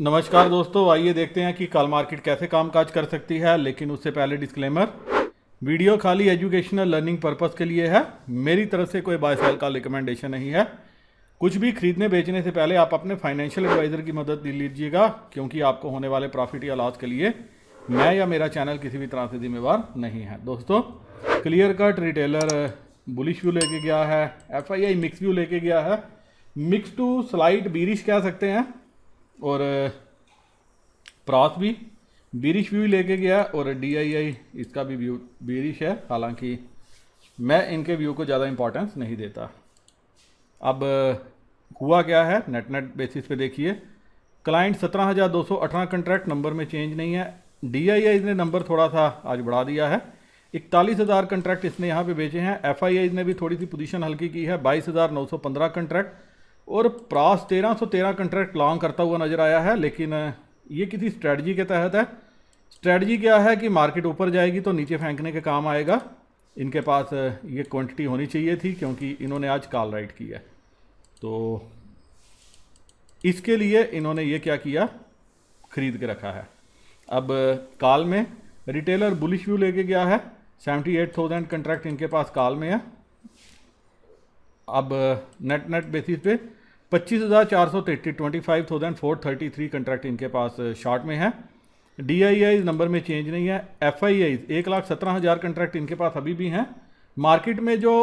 नमस्कार दोस्तों, आइए देखते हैं कि कल मार्केट कैसे कामकाज कर सकती है। लेकिन उससे पहले डिस्क्लेमर, वीडियो खाली एजुकेशनल लर्निंग पर्पस के लिए है। मेरी तरफ से कोई बाय सेल का रिकमेंडेशन नहीं है। कुछ भी खरीदने बेचने से पहले आप अपने फाइनेंशियल एडवाइज़र की मदद ले लीजिएगा, क्योंकि आपको होने वाले प्रॉफिट या लॉस के लिए मैं या मेरा चैनल किसी भी तरह से जिम्मेवार नहीं है। दोस्तों, clear cut retailer bullish view लेके गया है, एफआईआई मिक्स व्यू लेके गया है, मिक्स टू स्लाइड बीरिश कह सकते हैं, और प्रॉस भी बीरिश व्यू लेके गया, और डीआईआई इसका भी व्यू बीरिश है। हालांकि मैं इनके व्यू को ज़्यादा इंपॉर्टेंस नहीं देता। अब हुआ क्या है, नेट बेसिस पे देखिए, क्लाइंट 17,218 कंट्रैक्ट नंबर में चेंज नहीं है। डीआईआई ने नंबर थोड़ा सा आज बढ़ा दिया है, 41,000 कंट्रैक्ट इसने यहाँ पे बेचे हैं। एफआईआई ने भी थोड़ी सी पोजीशन हल्की की है, 22,915 कंट्रैक्ट, और प्रास 1,313 कंट्रैक्ट लॉन्ग करता हुआ नजर आया है। लेकिन ये किसी स्ट्रेटजी के तहत है। स्ट्रेटजी क्या है कि मार्केट ऊपर जाएगी तो नीचे फेंकने के काम आएगा। इनके पास ये क्वांटिटी होनी चाहिए थी, क्योंकि इन्होंने आज कॉल राइट किया, तो इसके लिए इन्होंने ये क्या किया, खरीद के रखा है। अब कॉल में रिटेलर बुलिश व्यू लेके गया है, 78,000 कंट्रैक्ट इनके पास कॉल में है। अब नेट बेसिस पे 25,433 25,433 कंट्रैक्ट इनके पास शॉर्ट में है। डीआईआई नंबर में चेंज नहीं है। एफआईआई 1,17,000 कंट्रैक्ट इनके पास अभी भी हैं। मार्केट में जो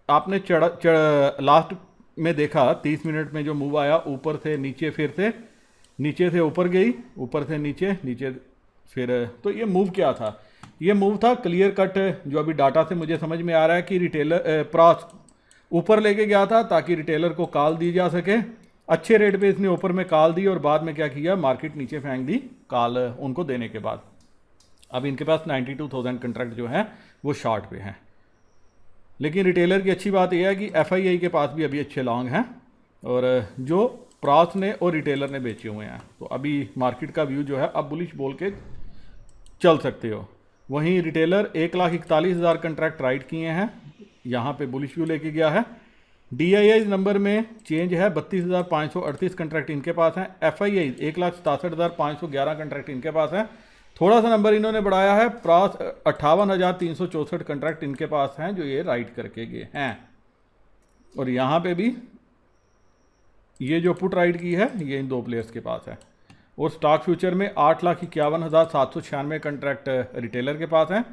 आपने लास्ट में देखा 30 मिनट में जो मूव आया, ऊपर से नीचे, फिर से नीचे से ऊपर गई, ऊपर से नीचे, नीचे फिर, तो ये मूव क्या था? ये मूव था क्लियर कट। जो अभी डाटा से मुझे समझ में आ रहा है कि रिटेलर प्रास ऊपर लेके गया था ताकि रिटेलर को कॉल दी जा सके। अच्छे रेट पे इसने ऊपर में कॉल दी, और बाद में क्या किया, मार्केट नीचे फेंक दी कॉल उनको देने के बाद। अब इनके पास 92,000 कंट्रैक्ट जो है वो शॉर्ट पे हैं। लेकिन रिटेलर की अच्छी बात यह है कि एफआईआई के पास भी अभी अच्छे लॉन्ग हैं, और जो प्रास ने और रिटेलर ने बेचे हुए हैं। तो अभी मार्केट का व्यू जो है अब बुलिश बोल के चल सकते हो। वहीं रिटेलर 1,41,000 कंट्रैक्ट राइट किए हैं, यहाँ पे बुलिश व्यू लेके गया है। डीआईआई नंबर में चेंज है, 32,538 कंट्रैक्ट इनके पास हैं। एफआईआई 1,67,511 कंट्रैक्ट इनके पास हैं। थोड़ा सा नंबर इन्होंने बढ़ाया है। प्रास 58,364 कंट्रैक्ट इनके पास हैं जो ये राइट करके गए हैं। और यहाँ पे भी ये जो पुट राइट की है ये इन दो प्लेयर्स के पास है। और स्टॉक फ्यूचर में 8,51,796 कंट्रैक्ट रिटेलर के पास हैं।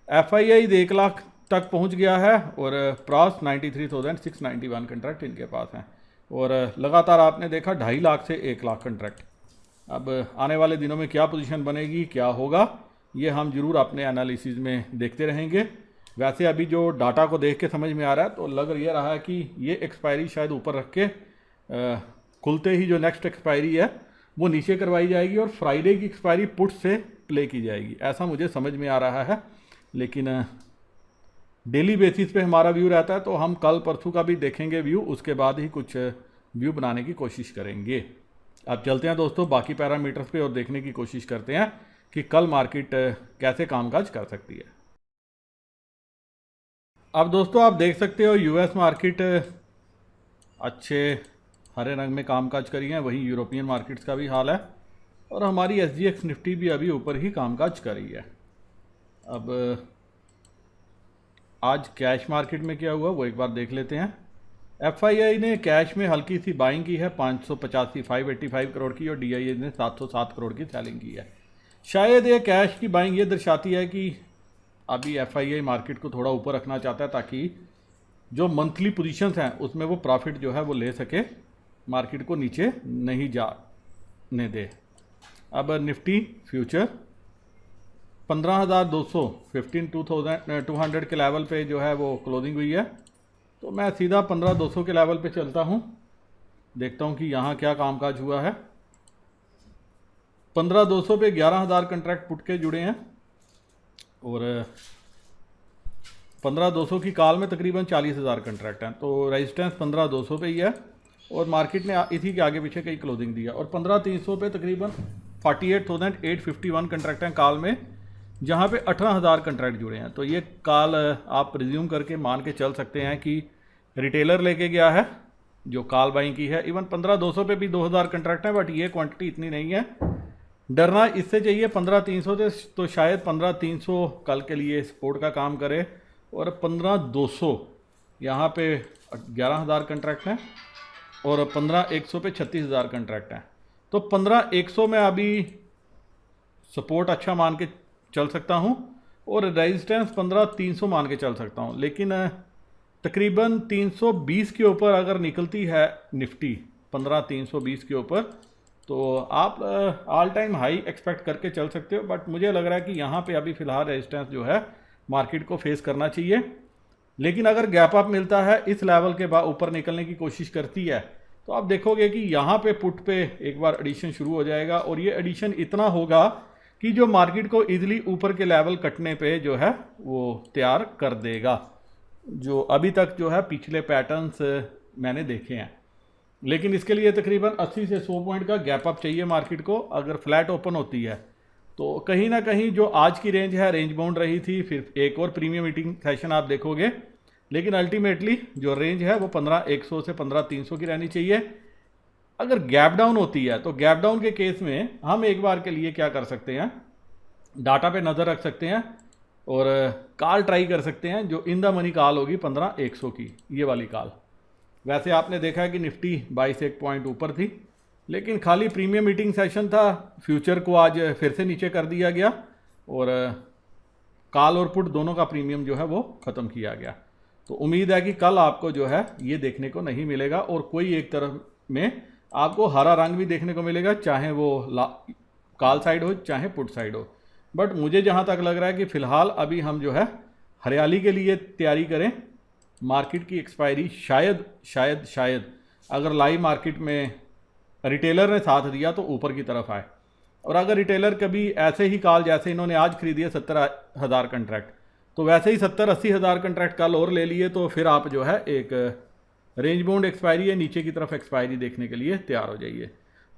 एफआईआई 1 लाख तक पहुंच गया है, और प्रास 93,691 कंट्रैक्ट इनके पास हैं। और लगातार आपने देखा 2.5 लाख से 1 लाख कंट्रैक्ट। अब आने वाले दिनों में क्या पोजीशन बनेगी, क्या होगा, ये हम जरूर अपने एनालिसिस में देखते रहेंगे। वैसे अभी जो डाटा को देख के समझ में आ रहा है तो लग ये रहा है कि ये एक्सपायरी शायद ऊपर रख के खुलते ही जो नेक्स्ट एक्सपायरी है वो नीचे करवाई जाएगी, और फ्राइडे की एक्सपायरी पुट से प्ले की जाएगी, ऐसा मुझे समझ में आ रहा है। लेकिन डेली बेसिस पे हमारा व्यू रहता है, तो हम कल परसों का भी देखेंगे व्यू, उसके बाद ही कुछ व्यू बनाने की कोशिश करेंगे। अब चलते हैं दोस्तों बाकी पैरामीटर्स पे और देखने की कोशिश करते हैं कि कल मार्केट कैसे कामकाज कर सकती है। अब दोस्तों आप देख सकते हो यूएस मार्केट अच्छे हरे रंग में कामकाज करी है, वहीं यूरोपियन मार्केट्स का भी हाल है, और हमारी एसजीएक्स निफ्टी भी अभी ऊपर ही कामकाज कर रही है। अब आज कैश मार्केट में क्या हुआ वो एक बार देख लेते हैं। एफआईआई ने कैश में हल्की सी बाइंग की है 585 करोड़ की, और डीआईआई ने 707 करोड़ की सेलिंग की है। शायद ये कैश की बाइंग ये दर्शाती है कि अभी एफआईआई मार्केट को थोड़ा ऊपर रखना चाहता है, ताकि जो मंथली पोजीशंस हैं उसमें वो प्रॉफिट जो है वो ले सके, मार्केट को नीचे नहीं जाने दे। अब निफ्टी फ्यूचर 15,200 15,200 के लेवल पे जो है वो क्लोजिंग हुई है, तो मैं सीधा 15,200 के लेवल पे चलता हूँ, देखता हूँ कि यहाँ क्या कामकाज हुआ है। 15,200 पे 11,000 कंट्रैक्ट पुट के जुड़े हैं, और 15,200 की कॉल में तकरीबन 40,000 कंट्रैक्ट हैं, तो रेजिस्टेंस 15,200 पे ही है, और मार्केट ने इसी के आगे पीछे कई क्लोजिंग दिया। और 15,300 पे तकरीबन 48,851 कंट्रैक्ट हैं कॉल में, जहाँ पे 18,000 कंट्रैक्ट जुड़े हैं। तो ये कॉल आप रिज्यूम करके मान के चल सकते हैं कि रिटेलर लेके गया है जो कॉल बाइंग की है। इवन 15,200 पे भी 2,000 कंट्रैक्ट है, बट ये क्वांटिटी इतनी नहीं है। डरना इससे चाहिए 15,300 से, तो शायद 15,300 कल के लिए सपोर्ट का काम करे, और 15,200 यहाँ पे 11,000 कंट्रैक्ट हैं, और 15,100 पे 36,000 कंट्रैक्ट हैं। तो 15,100 में अभी सपोर्ट अच्छा मान के चल सकता हूँ, और रेजिस्टेंस 15,300 मान के चल सकता हूँ। लेकिन तकरीबन 320 के ऊपर अगर निकलती है निफ्टी 15,320 के ऊपर, तो आप ऑल टाइम हाई एक्सपेक्ट करके चल सकते हो। बट मुझे लग रहा है कि यहाँ पे अभी फ़िलहाल रेजिस्टेंस जो है मार्केट को फेस करना चाहिए। लेकिन अगर गैप अप मिलता है, इस लेवल के बाद ऊपर निकलने की कोशिश करती है, तो आप देखोगे कि यहाँ पे पुट पे एक बार एडिशन शुरू हो जाएगा, और ये एडिशन इतना होगा कि जो मार्केट को इजीली ऊपर के लेवल कटने पे जो है वो तैयार कर देगा, जो अभी तक जो है पिछले पैटर्न्स मैंने देखे हैं। लेकिन इसके लिए तकरीबन 80 से 100 पॉइंट का गैप अप चाहिए मार्केट को। अगर फ्लैट ओपन होती है तो कहीं ना कहीं जो आज की रेंज है, रेंज बाउंड रही थी, फिर एक और प्रीमियम मीटिंग सेशन आप देखोगे, लेकिन अल्टीमेटली जो रेंज है वो 15,100 से 15,300 की रहनी चाहिए। अगर गैप डाउन होती है तो गैप डाउन के केस में हम एक बार के लिए क्या कर सकते हैं, डाटा पे नज़र रख सकते हैं और कॉल ट्राई कर सकते हैं, जो इन द मनी कॉल होगी 15,100 की, ये वाली कॉल। वैसे आपने देखा है कि निफ्टी 22 पॉइंट ऊपर थी, लेकिन खाली प्रीमियम मीटिंग सेशन था, फ्यूचर को आज फिर से नीचे कर दिया गया, और कॉल और पुट दोनों का प्रीमियम जो है वो ख़त्म किया गया। तो उम्मीद है कि कल आपको जो है ये देखने को नहीं मिलेगा, और कोई एक तरफ में आपको हरा रंग भी देखने को मिलेगा, चाहे वो कॉल साइड हो चाहे पुट साइड हो। बट मुझे जहाँ तक लग रहा है कि फ़िलहाल अभी हम जो है हरियाली के लिए तैयारी करें। मार्केट की एक्सपायरी शायद अगर लाइव मार्केट में रिटेलर ने साथ दिया तो ऊपर की तरफ आए, और अगर रिटेलर कभी ऐसे ही कॉल जैसे इन्होंने आज खरीदी 70,000 कंट्रैक्ट, तो वैसे ही 70-80 हज़ार कंट्रैक्ट कल और ले लिए, तो फिर आप जो है एक रेंज बाउंड एक्सपायरी है, नीचे की तरफ एक्सपायरी देखने के लिए तैयार हो जाइए।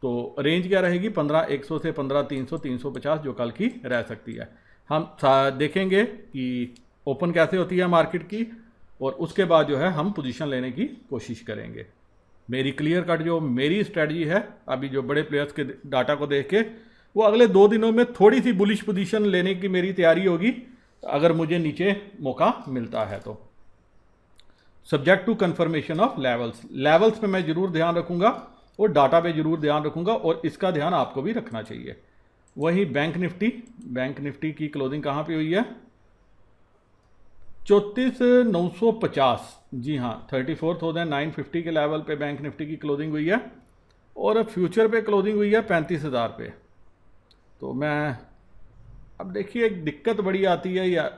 तो रेंज क्या रहेगी 15,100 से 15,300, 350 जो कल की रह सकती है। हम देखेंगे कि ओपन कैसे होती है मार्केट की, और उसके बाद जो है हम पोजीशन लेने की कोशिश करेंगे। मेरी क्लियर कट जो मेरी स्ट्रेटजी है, अभी जो बड़े प्लेयर्स के डाटा को देख के, वो अगले 2 दिनों में थोड़ी सी बुलिश पोजीशन लेने की मेरी तैयारी होगी, अगर मुझे नीचे मौका मिलता है तो। Subject to confirmation of levels पे मैं ज़रूर ध्यान रखूंगा, और डाटा पे ज़रूर ध्यान रखूंगा, और इसका ध्यान आपको भी रखना चाहिए। वही बैंक निफ्टी की क्लोजिंग कहाँ पे हुई है, 34,950, जी हाँ 34,950 के लेवल पे बैंक निफ्टी की क्लोजिंग हुई है, और फ्यूचर पे क्लोजिंग हुई है 35,000 पे। तो मैं अब देखिए एक दिक्कत बड़ी आती है, या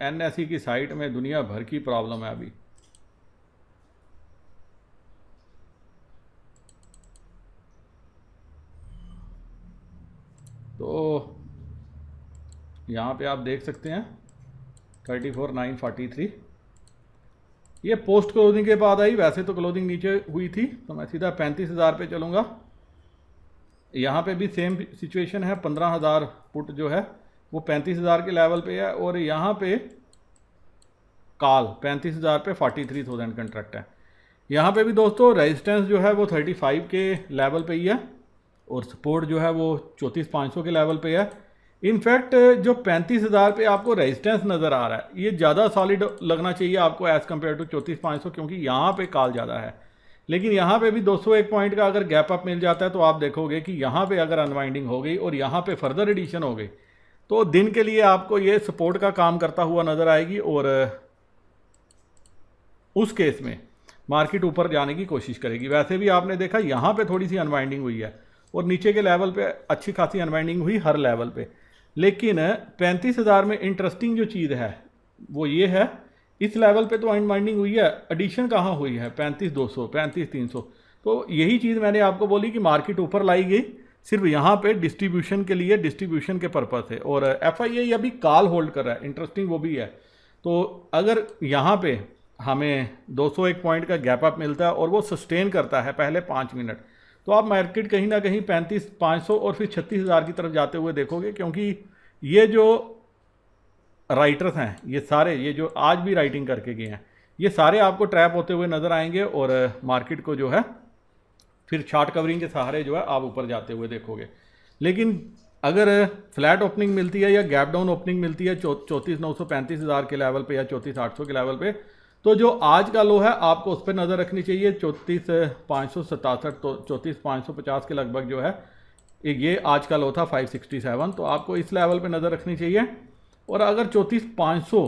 एनएसई की साइट में दुनिया भर की प्रॉब्लम है अभी। तो यहाँ पे आप देख सकते हैं 34,943, ये पोस्ट क्लोजिंग के बाद आई। वैसे तो क्लोजिंग नीचे हुई थी, तो मैं सीधा 35,000 पे चलूँगा। यहाँ पे भी सेम सिचुएशन है, 15,000 पुट जो है वो 35,000 के लेवल पे है, और यहाँ पे कॉल 35,000 पे 43,000 कंट्रैक्ट है। यहाँ पे भी दोस्तों रेजिस्टेंस जो है वो 35 के लेवल पे ही है, और सपोर्ट जो है वो 34,500 के लेवल पे है। इनफैक्ट जो 35,000 पे आपको रेजिस्टेंस नज़र आ रहा है, ये ज़्यादा सॉलिड लगना चाहिए आपको एज़ कम्पेयर टू 34,500, क्योंकि यहाँ पे कॉल ज़्यादा है। लेकिन यहाँ पे भी 201 पॉइंट का अगर गैप अप मिल जाता है, तो आप देखोगे कि यहाँ पे अगर अनवाइंडिंग हो गई और यहाँ पे फर्दर एडिशन हो गई, तो दिन के लिए आपको ये सपोर्ट का काम करता हुआ नज़र आएगी, और उस केस में मार्केट ऊपर जाने की कोशिश करेगी। वैसे भी आपने देखा यहाँ पे थोड़ी सी अनवाइंडिंग हुई है, और नीचे के लेवल पे अच्छी खासी अनवाइंडिंग हुई हर लेवल पे। लेकिन 35,000 में इंटरेस्टिंग जो चीज़ है वो ये है, इस लेवल पे तो अनवाइंडिंग हुई है, एडिशन कहाँ हुई है 35,200, 35,300। तो यही चीज़ मैंने आपको बोली कि मार्केट ऊपर लाई गई सिर्फ यहाँ पे डिस्ट्रीब्यूशन के लिए, डिस्ट्रीब्यूशन के पर्पज़ है, और FIA अभी कॉल होल्ड कर रहा है, इंटरेस्टिंग वो भी है। तो अगर यहाँ पे हमें 201 पॉइंट का गैप अप मिलता है और वो सस्टेन करता है पहले 5 मिनट, तो आप मार्केट कहीं ना कहीं 35,500 और फिर 36,000 की तरफ जाते हुए देखोगे। क्योंकि ये जो राइटर्स हैं, ये सारे, ये जो आज भी राइटिंग करके गए हैं, ये सारे आपको ट्रैप होते हुए नज़र आएंगे और मार्केट को जो है फिर चार्ट कवरिंग के सहारे जो है आप ऊपर जाते हुए देखोगे। लेकिन अगर फ्लैट ओपनिंग मिलती है या गैप डाउन ओपनिंग मिलती है 34,935,000 के लेवल पे या 34,800 के लेवल पे, तो जो आज का लो है आपको उस पर नज़र रखनी चाहिए 34,567, तो 34,550 के लगभग जो है ये आज का लो था 567, तो आपको इस लेवल पे नज़र रखनी चाहिए। और अगर 34,500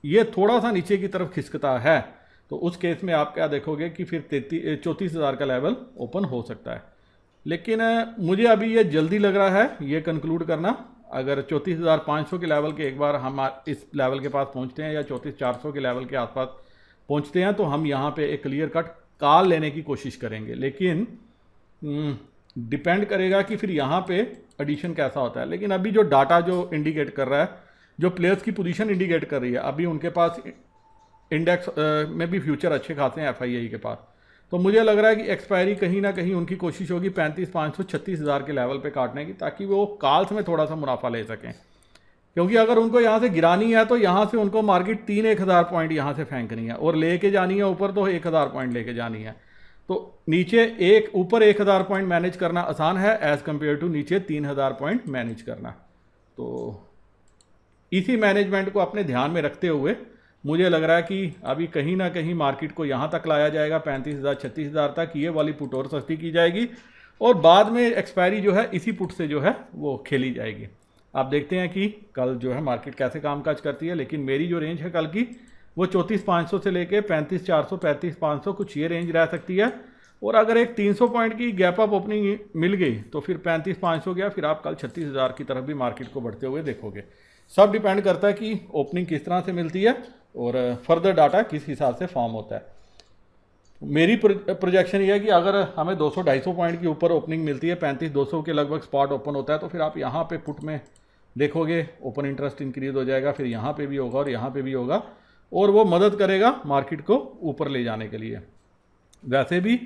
ये थोड़ा सा नीचे की तरफ खिसकता है तो उस केस में आप क्या देखोगे कि फिर 34,000 का लेवल ओपन हो सकता है। लेकिन मुझे अभी ये जल्दी लग रहा है ये कंक्लूड करना। अगर 34,500 के लेवल के एक बार हम इस लेवल के पास पहुंचते हैं या 34,400 के लेवल के आसपास पहुंचते हैं तो हम यहाँ पे एक क्लियर कट कॉल लेने की कोशिश करेंगे। लेकिन डिपेंड करेगा कि फिर यहाँ पे एडिशन कैसा होता है। लेकिन अभी जो डाटा जो इंडिकेट कर रहा है, जो प्लेयर्स की पोजीशन इंडिकेट कर रही है, अभी उनके पास इंडेक्स में भी फ्यूचर अच्छे खासे हैं FII के पास, तो मुझे लग रहा है कि एक्सपायरी कहीं ना कहीं उनकी कोशिश होगी 35,500 36,000 के लेवल पे काटने की, ताकि वो कॉल्स में थोड़ा सा मुनाफा ले सकें। क्योंकि अगर उनको यहाँ से गिरानी है तो यहाँ से उनको मार्केट 1,000 पॉइंट यहाँ से फेंकनी है और लेके जानी है ऊपर तो 1,000 पॉइंट लेके जानी है। तो नीचे ऊपर 1,000 पॉइंट मैनेज करना आसान है एज़ कम्पेयर टू नीचे 3,000 पॉइंट मैनेज करना। तो इसी मैनेजमेंट को अपने ध्यान में रखते हुए मुझे लग रहा है कि अभी कहीं ना कहीं मार्केट को यहाँ तक लाया जाएगा 35,000 36,000 तक, ये वाली पुट और सस्ती की जाएगी और बाद में एक्सपायरी जो है इसी पुट से जो है वो खेली जाएगी। आप देखते हैं कि कल जो है मार्केट कैसे कामकाज करती है। लेकिन मेरी जो रेंज है कल की वो 34,500 से लेके 35,400 35,500 कुछ ये रेंज रह सकती है। और अगर एक 300 पॉइंट की गैप अप ओपनिंग मिल गई तो फिर 35,500 गया, फिर आप कल 36,000 की तरफ भी मार्केट को बढ़ते हुए देखोगे। सब डिपेंड करता है कि ओपनिंग किस तरह से मिलती है और फर्दर डाटा किस हिसाब से फॉर्म होता है। मेरी प्रोजेक्शन ये है कि अगर हमें 200-250 पॉइंट के ऊपर ओपनिंग मिलती है, 35,200 के लगभग स्पॉट ओपन होता है, तो फिर आप यहाँ पे पुट में देखोगे ओपन इंटरेस्ट इंक्रीज हो जाएगा, फिर यहाँ पे भी होगा और यहाँ पे भी होगा और वो मदद करेगा मार्केट को ऊपर ले जाने के लिए। वैसे भी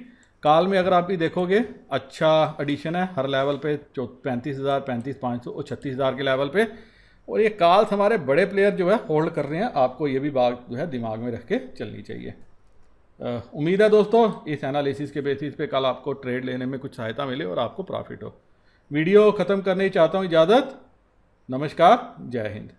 काल में अगर आप भी देखोगे अच्छा एडिशन है हर लेवल पे 35,000 35,500 और 36,000 के लेवल पे, और ये कॉल्स हमारे बड़े प्लेयर जो है होल्ड कर रहे हैं। आपको ये भी बात जो है दिमाग में रख के चलनी चाहिए। उम्मीद है दोस्तों इस एनालिसिस के बेसिस पे कल आपको ट्रेड लेने में कुछ सहायता मिले और आपको प्रॉफिट हो। वीडियो ख़त्म करने चाहता हूँ, इजाज़त, नमस्कार, जय हिंद।